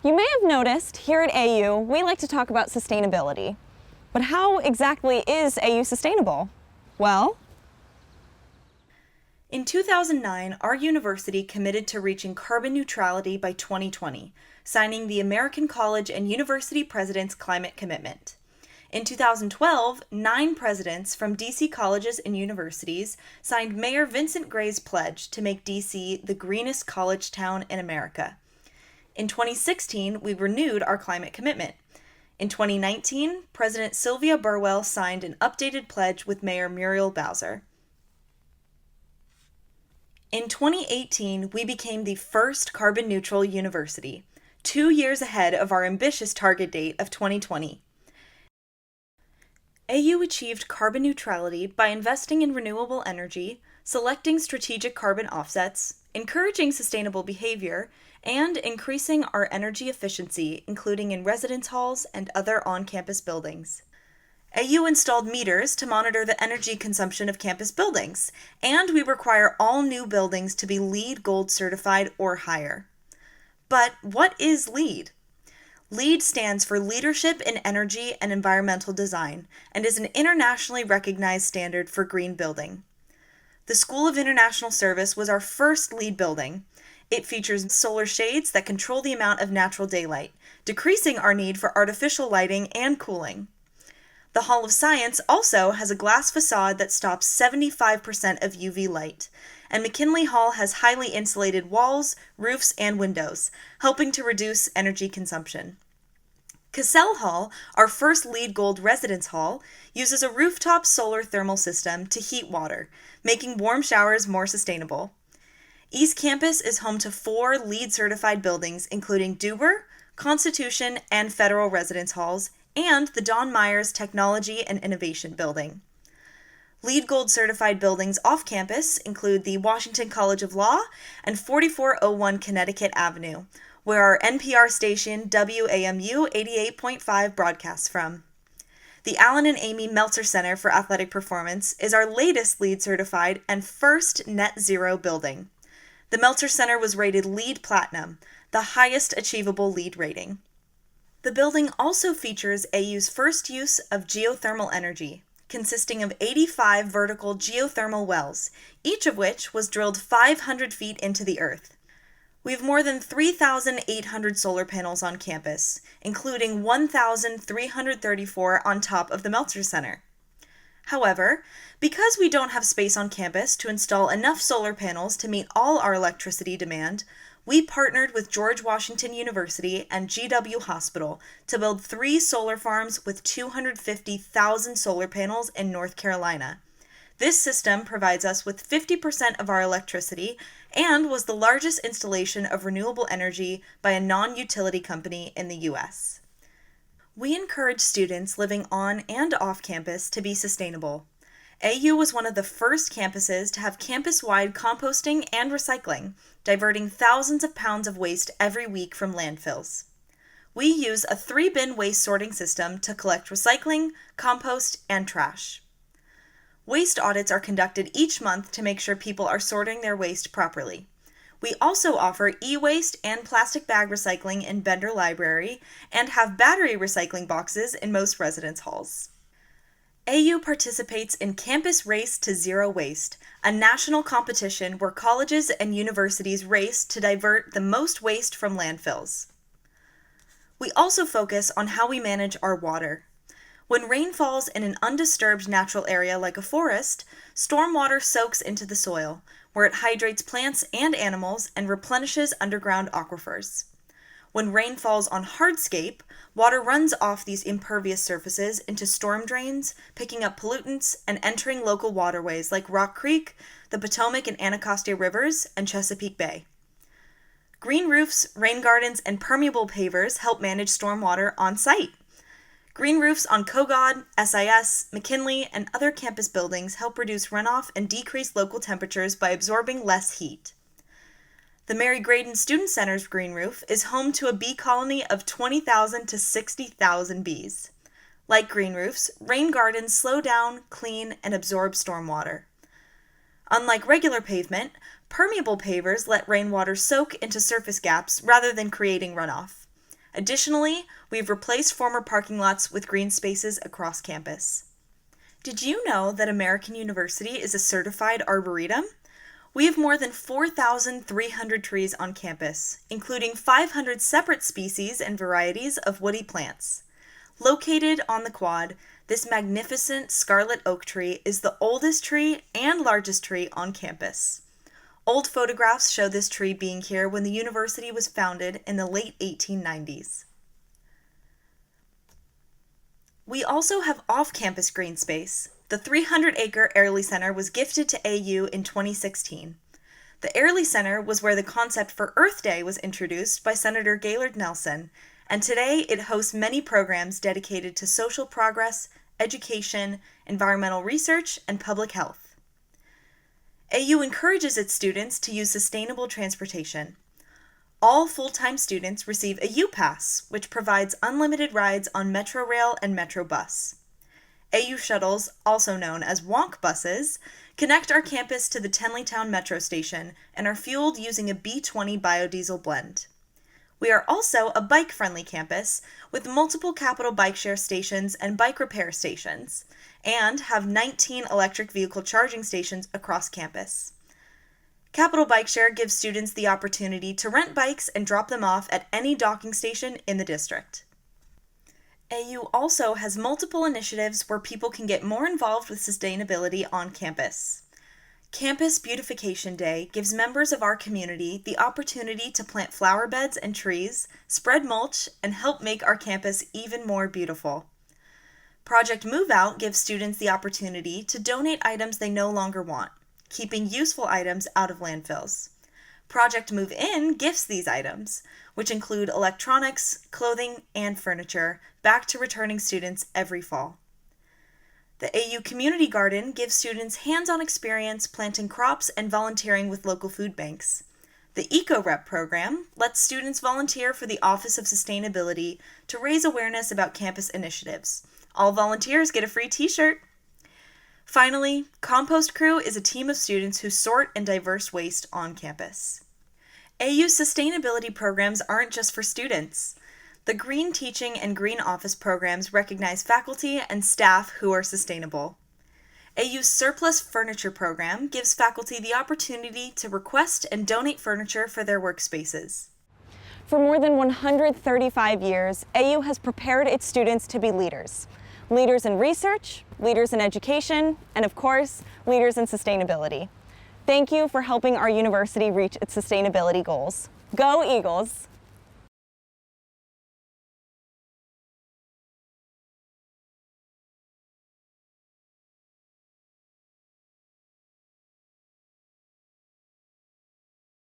You may have noticed here at AU, we like to talk about sustainability. But how exactly is AU sustainable? Well, in 2009, our university committed to reaching carbon neutrality by 2020, signing the American College and University President's Climate Commitment. In 2012, 9 presidents from DC colleges and universities signed Mayor Vincent Gray's pledge to make DC the greenest college town in America. In 2016, we renewed our climate commitment. In 2019, President Sylvia Burwell signed an updated pledge with Mayor Muriel Bowser. In 2018, we became the first carbon-neutral university, 2 years ahead of our ambitious target date of 2020. AU achieved carbon neutrality by investing in renewable energy, selecting strategic carbon offsets, encouraging sustainable behavior, and increasing our energy efficiency, including in residence halls and other on-campus buildings. AU installed meters to monitor the energy consumption of campus buildings, and we require all new buildings to be LEED Gold certified or higher. But what is LEED? LEED stands for Leadership in Energy and Environmental Design and is an internationally recognized standard for green building. The School of International Service was our first LEED building. It features solar shades that control the amount of natural daylight, decreasing our need for artificial lighting and cooling. The Hall of Science also has a glass facade that stops 75% of UV light, and McKinley Hall has highly insulated walls, roofs, and windows, helping to reduce energy consumption. Cassell Hall, our first LEED Gold residence hall, uses a rooftop solar thermal system to heat water, making warm showers more sustainable. East Campus is home to 4 LEED-certified buildings, including Duber, Constitution, and Federal Residence Halls, and the Don Myers Technology and Innovation Building. LEED Gold certified buildings off campus include the Washington College of Law and 4401 Connecticut Avenue, where our NPR station WAMU 88.5 broadcasts from. The Alan and Amy Meltzer Center for Athletic Performance is our latest LEED certified and first net zero building. The Meltzer Center was rated LEED Platinum, the highest achievable LEED rating. The building also features AU's first use of geothermal energy, consisting of 85 vertical geothermal wells, each of which was drilled 500 feet into the earth. We have more than 3,800 solar panels on campus, including 1,334 on top of the Meltzer Center. However, because we don't have space on campus to install enough solar panels to meet all our electricity demand, we partnered with George Washington University and GW Hospital to build 3 solar farms with 250,000 solar panels in North Carolina. This system provides us with 50% of our electricity and was the largest installation of renewable energy by a non-utility company in the U.S. We encourage students living on and off campus to be sustainable. AU was one of the first campuses to have campus-wide composting and recycling, diverting thousands of pounds of waste every week from landfills. We use a 3-bin waste sorting system to collect recycling, compost, and trash. Waste audits are conducted each month to make sure people are sorting their waste properly. We also offer e-waste and plastic bag recycling in Bender Library and have battery recycling boxes in most residence halls. AU participates in Campus Race to Zero Waste, a national competition where colleges and universities race to divert the most waste from landfills. We also focus on how we manage our water. When rain falls in an undisturbed natural area like a forest, stormwater soaks into the soil, where it hydrates plants and animals and replenishes underground aquifers. When rain falls on hardscape, water runs off these impervious surfaces into storm drains, picking up pollutants and entering local waterways like Rock Creek, the Potomac and Anacostia Rivers, and Chesapeake Bay. Green roofs, rain gardens, and permeable pavers help manage stormwater on site. Green roofs on Kogod, SIS, McKinley, and other campus buildings help reduce runoff and decrease local temperatures by absorbing less heat. The Mary Graydon Student Center's green roof is home to a bee colony of 20,000 to 60,000 bees. Like green roofs, rain gardens slow down, clean, and absorb stormwater. Unlike regular pavement, permeable pavers let rainwater soak into surface gaps rather than creating runoff. Additionally, we've replaced former parking lots with green spaces across campus. Did you know that American University is a certified arboretum? We have more than 4,300 trees on campus, including 500 separate species and varieties of woody plants. Located on the quad, this magnificent scarlet oak tree is the oldest tree and largest tree on campus. Old photographs show this tree being here when the university was founded in the late 1890s. We also have off-campus green space. The 300-acre Airlie Center was gifted to AU in 2016. The Airlie Center was where the concept for Earth Day was introduced by Senator Gaylord Nelson, and today it hosts many programs dedicated to social progress, education, environmental research, and public health. AU encourages its students to use sustainable transportation. All full-time students receive a U-Pass, which provides unlimited rides on Metro Rail and Metro Bus. AU shuttles, also known as Wonk buses, connect our campus to the Tenleytown Metro Station and are fueled using a B20 biodiesel blend. We are also a bike-friendly campus with multiple Capital Bike Share stations and bike repair stations, and have 19 electric vehicle charging stations across campus. Capital Bike Share gives students the opportunity to rent bikes and drop them off at any docking station in the district. AU also has multiple initiatives where people can get more involved with sustainability on campus. Campus Beautification Day gives members of our community the opportunity to plant flower beds and trees, spread mulch, and help make our campus even more beautiful. Project Move Out gives students the opportunity to donate items they no longer want, keeping useful items out of landfills. Project Move In gifts these items, which include electronics, clothing, and furniture, back to returning students every fall. The AU Community Garden gives students hands-on experience planting crops and volunteering with local food banks. The Eco-Rep program lets students volunteer for the Office of Sustainability to raise awareness about campus initiatives. All volunteers get a free t-shirt. Finally, Compost Crew is a team of students who sort and diverse waste on campus. AU sustainability programs aren't just for students. The Green Teaching and Green Office programs recognize faculty and staff who are sustainable. AU's Surplus Furniture program gives faculty the opportunity to request and donate furniture for their workspaces. For more than 135 years, AU has prepared its students to be leaders. Leaders in research, leaders in education, and of course, leaders in sustainability. Thank you for helping our university reach its sustainability goals. Go Eagles!